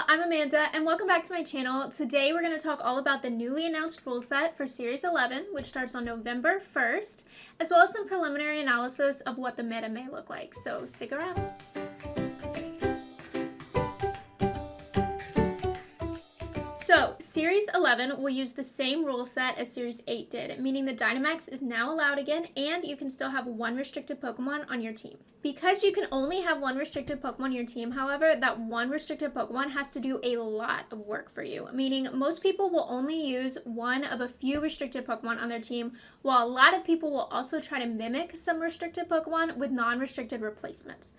I'm Amanda and welcome back to my channel. Today we're going to talk all about the newly announced rule set for Series 11, which starts on November 1st, as well as some preliminary analysis of what the meta may look like, so stick around. So, Series 11 will use the same rule set as Series 8 did, meaning the Dynamax is now allowed again, and you can still have one restricted Pokemon on your team. Because you can only have one restricted Pokemon on your team, however, that one restricted Pokemon has to do a lot of work for you, meaning most people will only use one of a few restricted Pokemon on their team, while a lot of people will also try to mimic some restricted Pokemon with non-restricted replacements.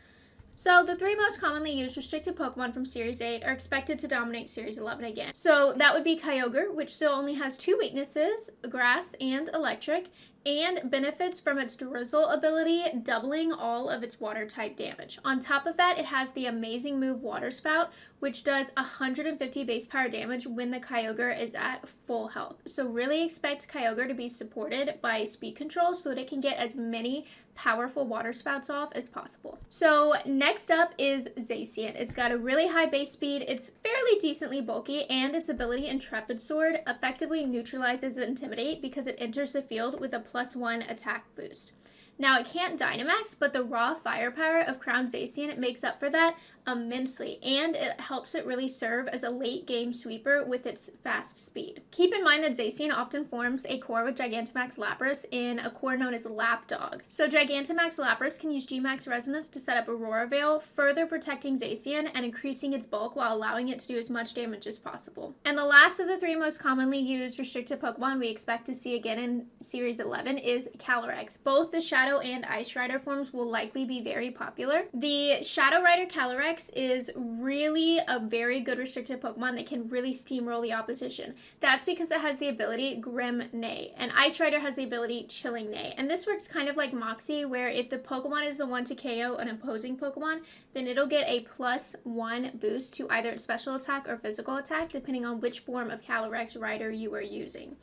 So the three most commonly used restricted Pokemon from Series 8 are expected to dominate Series 11 again. So that would be KYOGRE, which still only has two weaknesses, Grass and Electric, and benefits from its Drizzle ability, doubling all of its water type damage. On top of that, it has the amazing move Water Spout, which does 150 base power damage when the KYOGRE is at full health. So really expect KYOGRE to be supported by speed control so that it can get as many powerful water spouts off as possible. So next up is ZACIAN. It's got a really high base speed, it's fairly decently bulky, and its ability Intrepid Sword effectively neutralizes Intimidate because it enters the field with a +1 attack boost. Now it can't Dynamax, but the raw firepower of Crowned ZACIAN makes up for that immensely, and it helps it really serve as a late game sweeper with its fast speed. Keep in mind that ZACIAN often forms a core with Gigantamax Lapras in a core known as LAPDOC. So Gigantamax Lapras can use GMAX Resonance to set up Aurora Veil, further protecting ZACIAN and increasing its bulk while allowing it to do as much damage as possible. And the last of the three most commonly used restricted Pokemon we expect to see again in Series 11 is CALYREX. Both the Shadow and Ice Rider forms will likely be very popular. The Shadow Rider CALYREX is really a very good restricted Pokemon that can really steamroll the opposition. That's because it has the ability Grim Neigh, and Ice Rider has the ability Chilling Neigh. And this works kind of like Moxie, where if the Pokemon is the one to KO an opposing Pokemon, then it'll get a +1 boost to either its special attack or physical attack, depending on which form of CALYREX Rider you are using.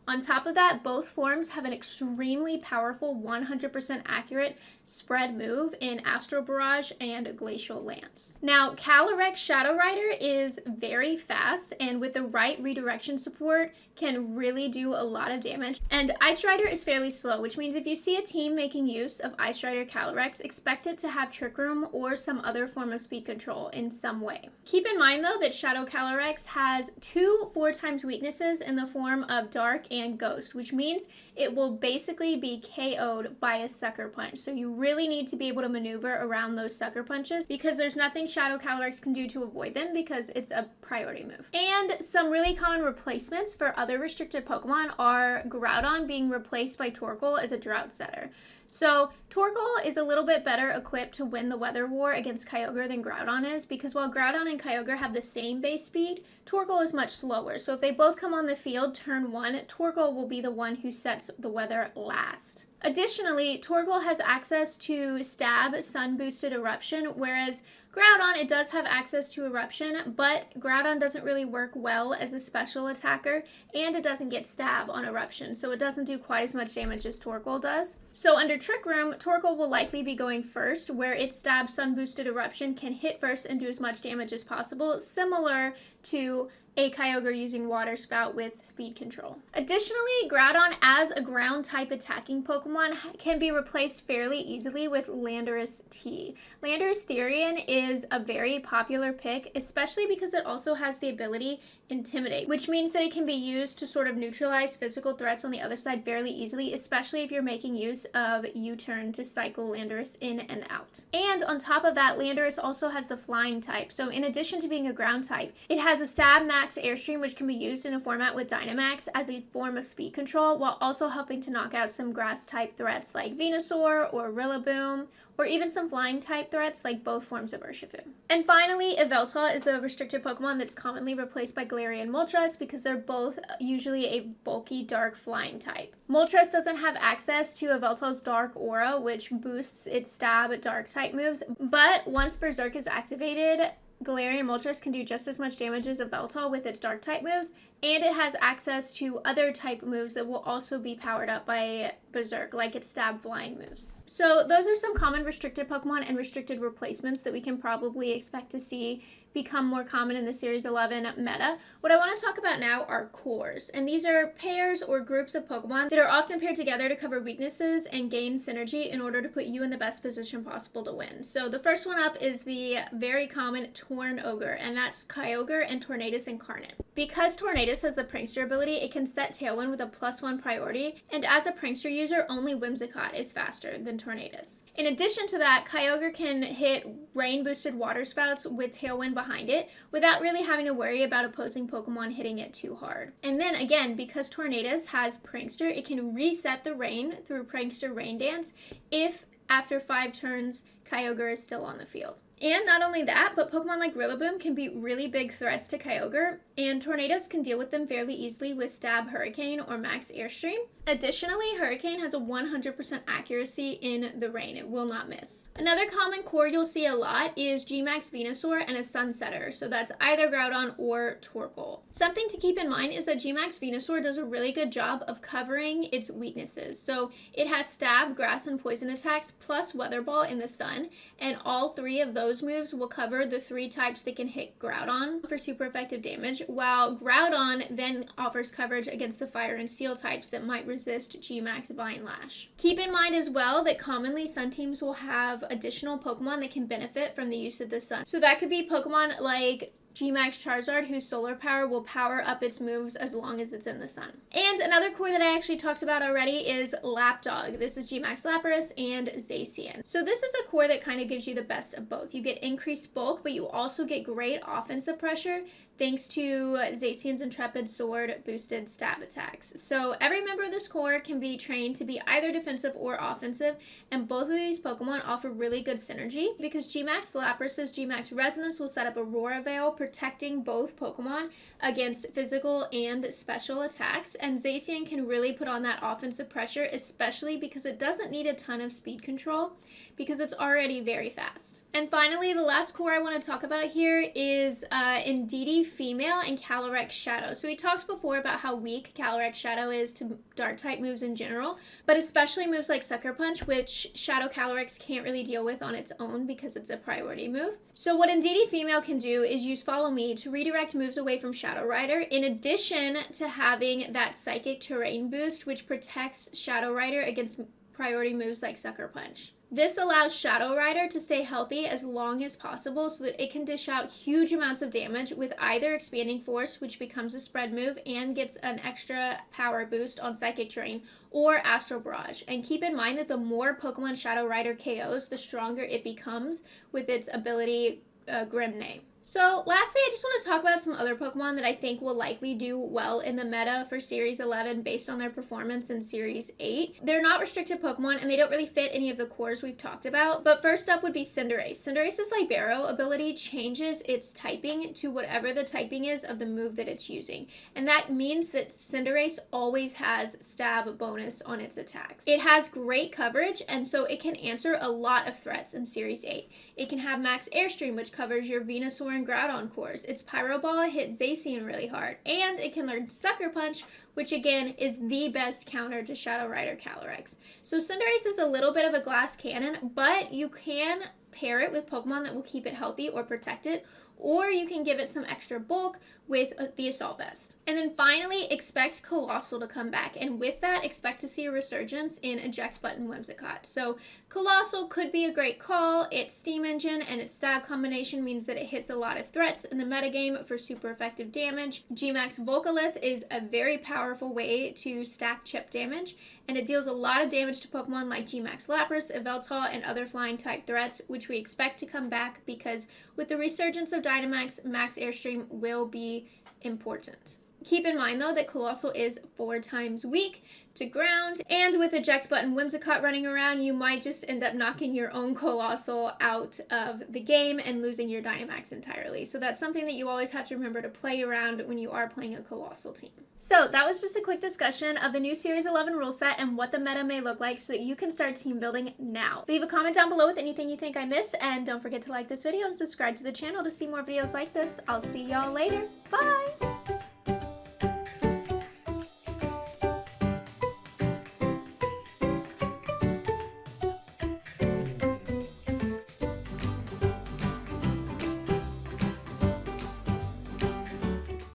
On top of that, both forms have an extremely powerful 100% accurate spread move in Astral Barrage and Glacial Lance. Now, CALYREX Shadow Rider is very fast, and with the right redirection support can really do a lot of damage. And Ice Rider is fairly slow, which means if you see a team making use of Ice Rider CALYREX, expect it to have Trick Room or some other form of speed control in some way. Keep in mind though that Shadow CALYREX has two 4x weaknesses in the form of Dark and Ghost, which means it will basically be KO'd by a Sucker Punch. So you really need to be able to maneuver around those Sucker Punches because there's nothing Shadow CALYREX can do to avoid them because it's a priority move. And some really common replacements for other restricted Pokemon are Groudon being replaced by TORKOAL as a Drought Setter. So TORKOAL is a little bit better equipped to win the weather war against KYOGRE than Groudon is, because while Groudon and KYOGRE have the same base speed, TORKOAL is much slower. So if they both come on the field turn 1, TORKOAL will be the one who sets the weather last. Additionally, TORKOAL has access to Stab Sun Boosted Eruption, whereas Groudon, it does have access to Eruption, but Groudon doesn't really work well as a special attacker, and it doesn't get Stab on Eruption, so it doesn't do quite as much damage as TORKOAL does. So under Trick Room, TORKOAL will likely be going first, where its Stab Sun Boosted Eruption can hit first and do as much damage as possible, similar to a KYOGRE using Water Spout with speed control. Additionally, Groudon as a ground type attacking Pokemon can be replaced fairly easily with LANDORUS-T. LANDORUS-THERIAN is a very popular pick, especially because it also has the ability Intimidate, which means that it can be used to sort of neutralize physical threats on the other side fairly easily, especially if you're making use of U-turn to cycle Landorus in and out. And on top of that, Landorus also has the flying type, so in addition to being a ground type, it has a Stab Max Airstream, which can be used in a format with Dynamax as a form of speed control, while also helping to knock out some grass type threats like VENUSAUR or Rillaboom, or even some flying type threats like both forms of Urshifu. And finally, Yveltal is a restricted Pokemon that's commonly replaced by Galarian Moltres because they're both usually a bulky dark flying type. Moltres doesn't have access to Yveltal's Dark Aura, which boosts its Stab dark type moves, but once Berserk is activated, Galarian Moltres can do just as much damage as Yveltal with its dark type moves, and it has access to other type moves that will also be powered up by Berserk, like its Stab flying moves. So those are some common restricted Pokemon and restricted replacements that we can probably expect to see become more common in the Series 11 meta. What I want to talk about now are cores, and these are pairs or groups of Pokemon that are often paired together to cover weaknesses and gain synergy in order to put you in the best position possible to win. So the first one up is the very common Tornogre, and that's Kyogre and Tornadus Incarnate. Because Tornadus has the Prankster ability, it can set Tailwind with a +1 priority, and as a Prankster user, only Whimsicott is faster than Tornadus. In addition to that, Kyogre can hit rain-boosted water spouts with Tailwind behind it without really having to worry about opposing Pokemon hitting it too hard. And then again, because Tornadus has Prankster, it can reset the rain through Prankster Rain Dance if after 5 turns Kyogre is still on the field. And not only that, but Pokemon like Rillaboom can be really big threats to Kyogre, and Tornadus can deal with them fairly easily with Stab Hurricane or Max Airstream. Additionally, Hurricane has a 100% accuracy in the rain. It will not miss. Another common core you'll see a lot is GMAX Venusaur and a Sunsetter, so that's either Groudon or Torkoal. Something to keep in mind is that GMAX Venusaur does a really good job of covering its weaknesses. So it has Stab, Grass, and Poison attacks plus Weather Ball in the Sun, and all 3 of those moves will cover the 3 types that can hit Groudon for super effective damage, while Groudon then offers coverage against the Fire and Steel types that might resist GMAX Vine Lash. Keep in mind as well that commonly Sun teams will have additional Pokemon that can benefit from the use of the Sun. So that could be Pokemon like GMAX Charizard, whose solar power will power up its moves as long as it's in the sun. And another core that I actually talked about already is LAPDOC. This is GMAX Lapras and Zacian. So this is a core that kind of gives you the best of both. You get increased bulk, but you also get great offensive pressure thanks to Zacian's Intrepid Sword boosted stab attacks. So every member of this core can be trained to be either defensive or offensive, and both of these Pokemon offer really good synergy because GMAX Lapras' GMAX Resonance will set up Aurora Veil, protecting both Pokemon against physical and special attacks, and Zacian can really put on that offensive pressure, especially because it doesn't need a ton of speed control because it's already very fast. And finally, the last core I want to talk about here is INDEEDEE Female and CALYREX Shadow. So we talked before about how weak CALYREX Shadow is to dark type moves in general, but especially moves like Sucker Punch, which Shadow CALYREX can't really deal with on its own because it's a priority move. So what INDEEDEE Female can do is use Follow Me to redirect moves away from Shadow Rider, in addition to having that Psychic Terrain boost, which protects Shadow Rider against priority moves like Sucker Punch. This allows Shadow Rider to stay healthy as long as possible so that it can dish out huge amounts of damage with either Expanding Force, which becomes a spread move and gets an extra power boost on Psychic Terrain, or Astral Barrage. And keep in mind that the more Pokemon Shadow Rider KOs, the stronger it becomes with its ability Grimne. So lastly, I just want to talk about some other Pokemon that I think will likely do well in the meta for Series 11 based on their performance in Series 8. They're not restricted Pokemon and they don't really fit any of the cores we've talked about, but first up would be Cinderace. Cinderace's Libero ability changes its typing to whatever the typing is of the move that it's using, and that means that Cinderace always has stab bonus on its attacks. It has great coverage, and so it can answer a lot of threats in Series 8. It can have Max Airstream, which covers your Venusaur and Groudon cores. Its Pyro Ball hits Zacian really hard, and it can learn Sucker Punch, which again is the best counter to Shadow Rider CALYREX. So Cinderace is a little bit of a glass cannon, but you can pair it with Pokemon that will keep it healthy or protect it, or you can give it some extra bulk with the Assault Vest. And then finally, expect Coalossal to come back, and with that, expect to see a resurgence in Eject Button Whimsicott. So Coalossal could be a great call. Its Steam Engine and its stab combination means that it hits a lot of threats in the metagame for super effective damage. GMAX Volcalith is a very powerful way to stack chip damage, and it deals a lot of damage to Pokemon like GMAX Lapras, Yveltal, and other flying type threats, which we expect to come back because with the resurgence of Dynamax, Max Airstream will be important. Keep in mind though that Coalossal is 4 times weak to ground, and with Eject Button Whimsicott running around, you might just end up knocking your own Coalossal out of the game and losing your Dynamax entirely. So that's something that you always have to remember to play around when you are playing a Coalossal team. So that was just a quick discussion of the new Series 11 rule set and what the meta may look like so that you can start team building now. Leave a comment down below with anything you think I missed, and don't forget to like this video and subscribe to the channel to see more videos like this. I'll see y'all later. Bye!